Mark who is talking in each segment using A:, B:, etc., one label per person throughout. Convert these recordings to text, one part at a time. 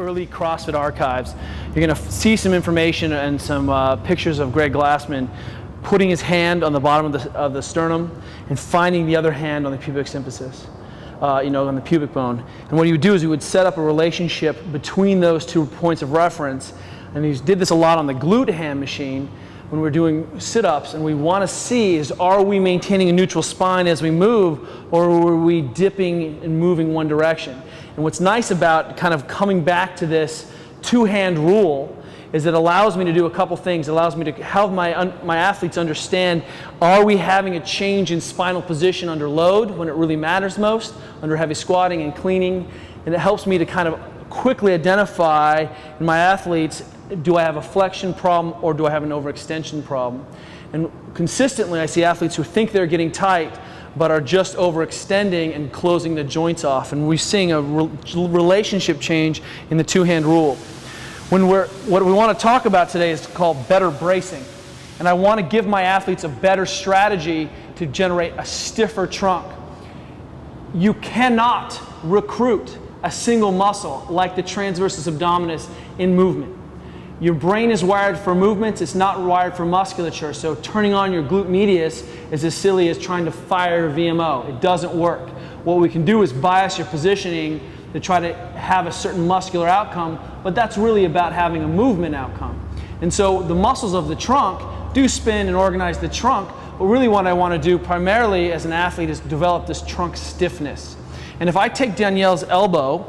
A: early CrossFit archives, you're going to see some information and some pictures of Greg Glassman putting his hand on the bottom of the sternum and finding the other hand on the pubic symphysis, on the pubic bone. And what he would do is he would set up a relationship between those 2 points of reference. And he did this a lot on the glute hand machine when we're doing sit-ups, and we want to see is, are we maintaining a neutral spine as we move, or are we dipping and moving one direction? And what's nice about kind of coming back to this 2-hand rule is it allows me to do a couple things. It allows me to help my athletes understand, are we having a change in spinal position under load when it really matters most, under heavy squatting and cleaning, and it helps me to kind of quickly identify in my athletes, do I have a flexion problem or do I have an overextension problem? And consistently I see athletes who think they're getting tight but are just overextending and closing the joints off. And we're seeing a relationship change in the 2-hand rule. What we want to talk about today is called better bracing. And I want to give my athletes a better strategy to generate a stiffer trunk. You cannot recruit a single muscle like the transversus abdominis in movement. Your brain is wired for movements, it's not wired for musculature. So turning on your glute medius is as silly as trying to fire a VMO. It doesn't work. What we can do is bias your positioning to try to have a certain muscular outcome, but that's really about having a movement outcome. And so the muscles of the trunk do spin and organize the trunk, but really what I want to do primarily as an athlete is develop this trunk stiffness. And if I take Danielle's elbow,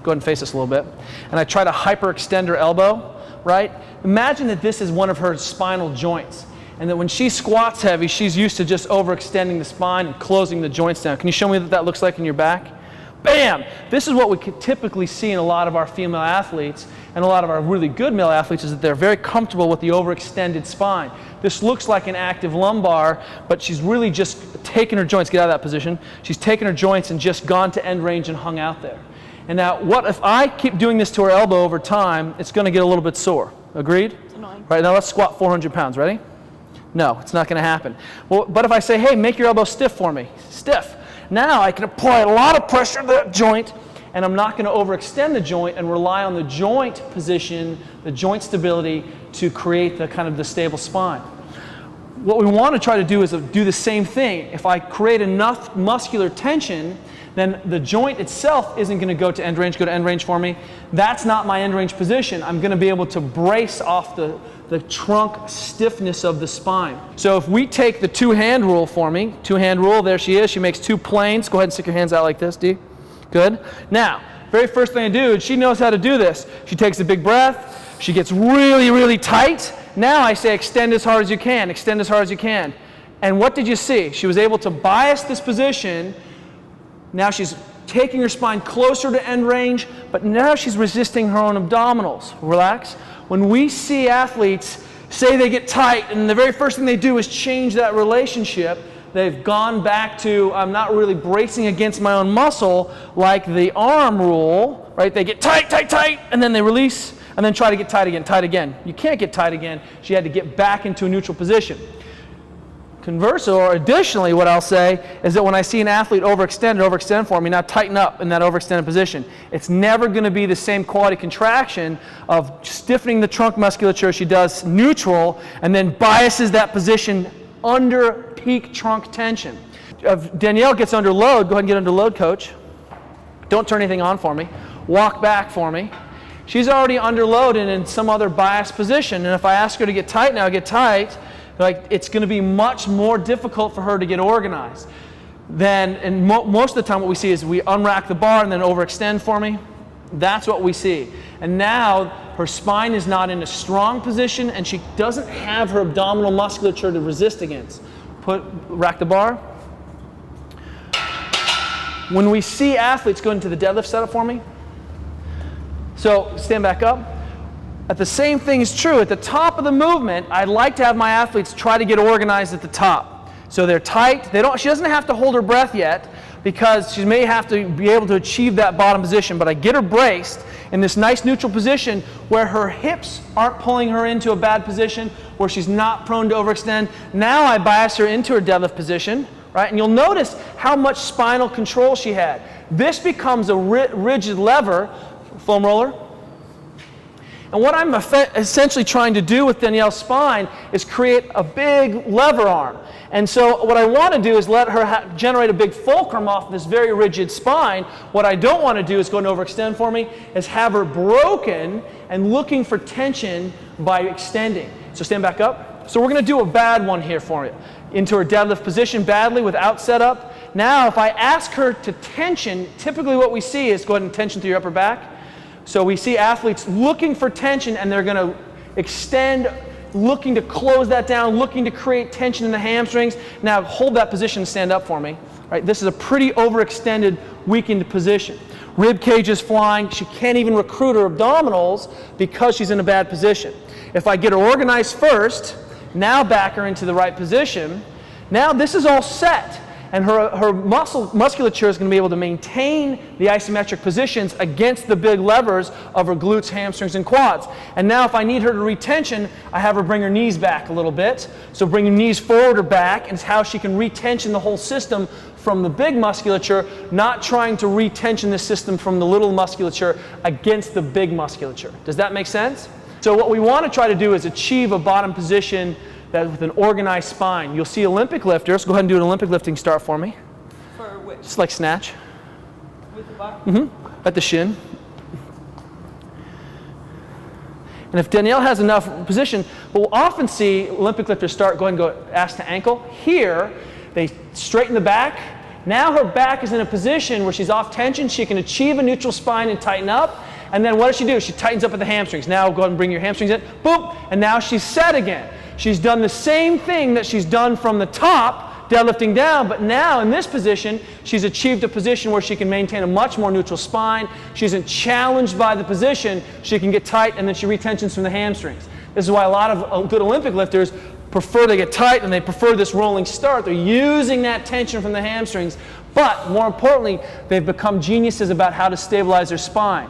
A: go ahead and face us a little bit, and I try to hyperextend her elbow, right? Imagine that this is one of her spinal joints, and that when she squats heavy, she's used to just overextending the spine and closing the joints down. Can you show me what that looks like in your back? Bam! This is what we could typically see in a lot of our female athletes and a lot of our really good male athletes, is that they're very comfortable with the overextended spine. This looks like an active lumbar, but she's really just taken her joints, get out of that position, she's taken her joints and just gone to end range and hung out there. And now, what if I keep doing this to her elbow over time, it's going to get a little bit sore. Agreed?
B: It's annoying.
A: Right, now let's squat 400 pounds. Ready? No, it's not going to happen. Well, but if I say, hey, make your elbow stiff for me. Stiff. Now I can apply a lot of pressure to that joint, and I'm not going to overextend the joint and rely on the joint position, the joint stability, to create the kind of the stable spine. What we want to try to do is do the same thing. If I create enough muscular tension, then the joint itself isn't going to go to end range. Go to end range for me. That's not my end range position. I'm going to be able to brace off the trunk stiffness of the spine. So if we take the 2-hand rule for me, 2-hand rule, there she is. She makes 2 planes. Go ahead and stick your hands out like this, Dee. Good. Now, very first thing I do, she knows how to do this. She takes a big breath. She gets really, really tight. Now I say extend as hard as you can. Extend as hard as you can. And what did you see? She was able to bias this position. Now she's taking her spine closer to end range, but now she's resisting her own abdominals. Relax. When we see athletes say they get tight and the very first thing they do is change that relationship, they've gone back to, I'm not really bracing against my own muscle like the arm rule, right? They get tight, tight, tight, and then they release, and then try to get tight again, tight again. You can't get tight again. She had to get back into a neutral position. Conversely, or additionally, what I'll say is that when I see an athlete overextend for me, now tighten up in that overextended position. It's never going to be the same quality contraction of stiffening the trunk musculature she does neutral and then biases that position under peak trunk tension. If Danielle gets under load, go ahead and get under load, coach. Don't turn anything on for me. Walk back for me. She's already under load and in some other biased position, and if I ask her to get tight now, get tight, like, it's going to be much more difficult for her to get organized. And most of the time what we see is we unrack the bar and then overextend for me. That's what we see. And now her spine is not in a strong position and she doesn't have her abdominal musculature to resist against. Rack the bar. When we see athletes go into the deadlift setup for me, so stand back up. The same thing is true. At the top of the movement, I'd like to have my athletes try to get organized at the top. So they're tight. She doesn't have to hold her breath yet because she may have to be able to achieve that bottom position, but I get her braced in this nice neutral position where her hips aren't pulling her into a bad position, where she's not prone to overextend. Now I bias her into her deadlift position, right? And you'll notice how much spinal control she had. This becomes a rigid lever, foam roller. And what I'm essentially trying to do with Danielle's spine is create a big lever arm. And so what I want to do is let her generate a big fulcrum off this very rigid spine. What I don't want to do is go and overextend for me, is have her broken and looking for tension by extending. So stand back up. So we're going to do a bad one here for you. Into her deadlift position badly without setup. Now if I ask her to tension, typically what we see is go ahead and tension through your upper back. So we see athletes looking for tension and they're going to extend, looking to close that down, looking to create tension in the hamstrings. Now hold that position and stand up for me. Right? This is a pretty overextended, weakened position. Rib cage is flying. She can't even recruit her abdominals because she's in a bad position. If I get her organized first, now back her into the right position, now this is all set. And her musculature is going to be able to maintain the isometric positions against the big levers of her glutes, hamstrings, and quads. And now if I need her to retension, I have her bring her knees back a little bit. So bring your knees forward or back, and it's how she can retension the whole system from the big musculature, not trying to retension the system from the little musculature against the big musculature. Does that make sense? So what we want to try to do is achieve a bottom position that with an organized spine. You'll see Olympic lifters. Go ahead and do an Olympic lifting start for me.
B: For which?
A: Just like snatch.
B: With the bar?
A: Mm-hmm. At the shin. And if Danielle has enough position, we'll often see Olympic lifters start, go ahead and go ass to ankle. Here, they straighten the back. Now her back is in a position where she's off tension. She can achieve a neutral spine and tighten up. And then what does she do? She tightens up at the hamstrings. Now go ahead and bring your hamstrings in. Boop! And now she's set again. She's done the same thing that she's done from the top, deadlifting down, but now in this position, she's achieved a position where she can maintain a much more neutral spine. She isn't challenged by the position. She can get tight, and then she retensions from the hamstrings. This is why a lot of good Olympic lifters prefer to get tight, and they prefer this rolling start. They're using that tension from the hamstrings, but more importantly, they've become geniuses about how to stabilize their spine.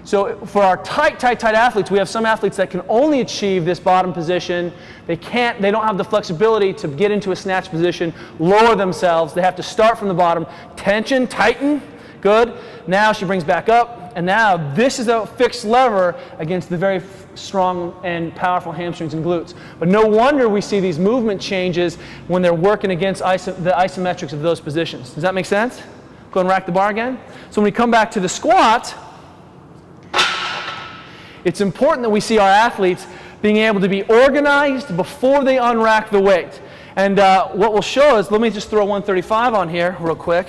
A: So for our tight athletes, we have some athletes that can only achieve this bottom position. They don't have the flexibility to get into a snatch position, lower themselves. They have to start from the bottom. Tension, tighten, good. Now she brings back up, and now this is a fixed lever against the very strong and powerful hamstrings and glutes. But no wonder we see these movement changes when they're working against the isometrics of those positions. Does that make sense? Go and rack the bar again. So when we come back to the squat, it's important that we see our athletes being able to be organized before they unrack the weight. And what we'll show is, let me just throw 135 on here real quick.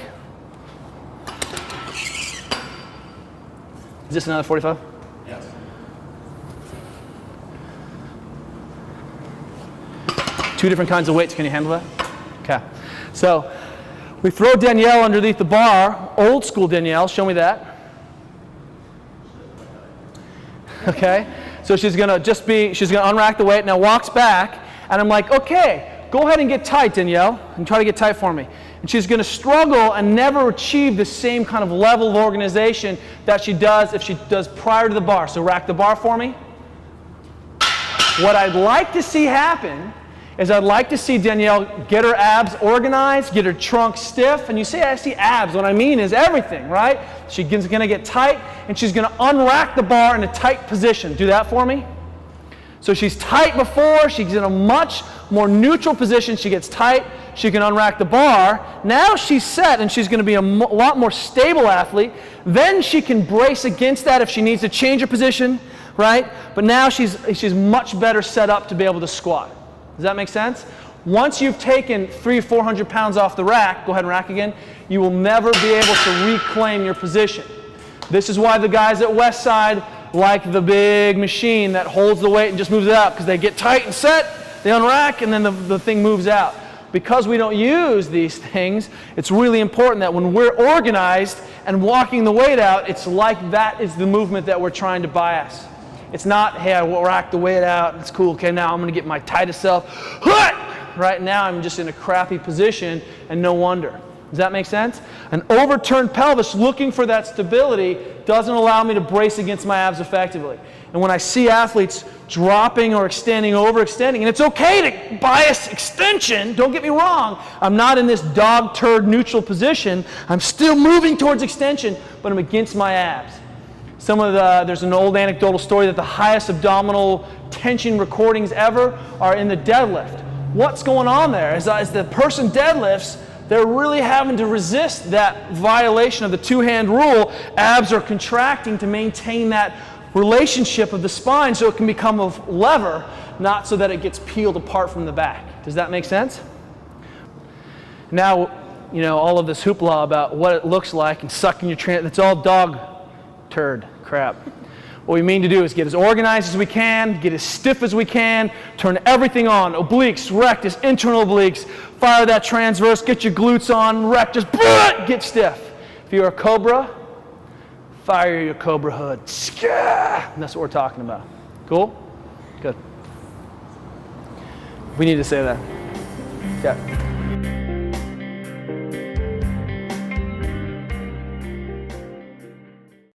A: Is this another 45?
C: Yes.
A: Two different kinds of weights. Can you handle that? Okay. So we throw Danielle underneath the bar, old school Danielle. Show me that. Okay, so she's gonna unrack the weight, now walks back, and I'm like, okay, go ahead and get tight, Danielle, and try to get tight for me. And she's gonna struggle and never achieve the same kind of level of organization that she does if she does prior to the bar. So rack the bar for me. What I'd like to see happen is I'd like to see Danielle get her abs organized, get her trunk stiff, and you say I see abs, what I mean is everything, right? She's gonna get tight, and she's gonna unrack the bar in a tight position. Do that for me. So she's tight before, she's in a much more neutral position, she gets tight, she can unrack the bar. Now she's set, and she's gonna be a lot more stable athlete. Then she can brace against that if she needs to change her position, right? But now she's much better set up to be able to squat. Does that make sense? Once you've taken 300 or 400 pounds off the rack, go ahead and rack again, you will never be able to reclaim your position. This is why the guys at Westside like the big machine that holds the weight and just moves it out, because they get tight and set, they unrack, and then the thing moves out. Because we don't use these things, it's really important that when we're organized and walking the weight out, it's like that is the movement that we're trying to bias. It's not, hey, I racked the weight out, it's cool, okay, now I'm gonna get my tightest self. Right now I'm just in a crappy position, and no wonder. Does that make sense? An overturned pelvis looking for that stability doesn't allow me to brace against my abs effectively. And when I see athletes dropping or extending, overextending, and it's okay to bias extension, don't get me wrong, I'm not in this dog turd neutral position, I'm still moving towards extension, but I'm against my abs. There's an old anecdotal story that the highest abdominal tension recordings ever are in the deadlift. What's going on there? As the person deadlifts, they're really having to resist that violation of the two-hand rule. Abs are contracting to maintain that relationship of the spine so it can become a lever, not so that it gets peeled apart from the back. Does that make sense? Now, all of this hoopla about what it looks like and sucking your it's all dog turd crap. What we mean to do is get as organized as we can, get as stiff as we can, turn everything on, obliques, rectus, internal obliques, fire that transverse, get your glutes on, rectus, get stiff. If you're a cobra, fire your cobra hood. And that's what we're talking about. Cool? Good. We need to say that. Yeah.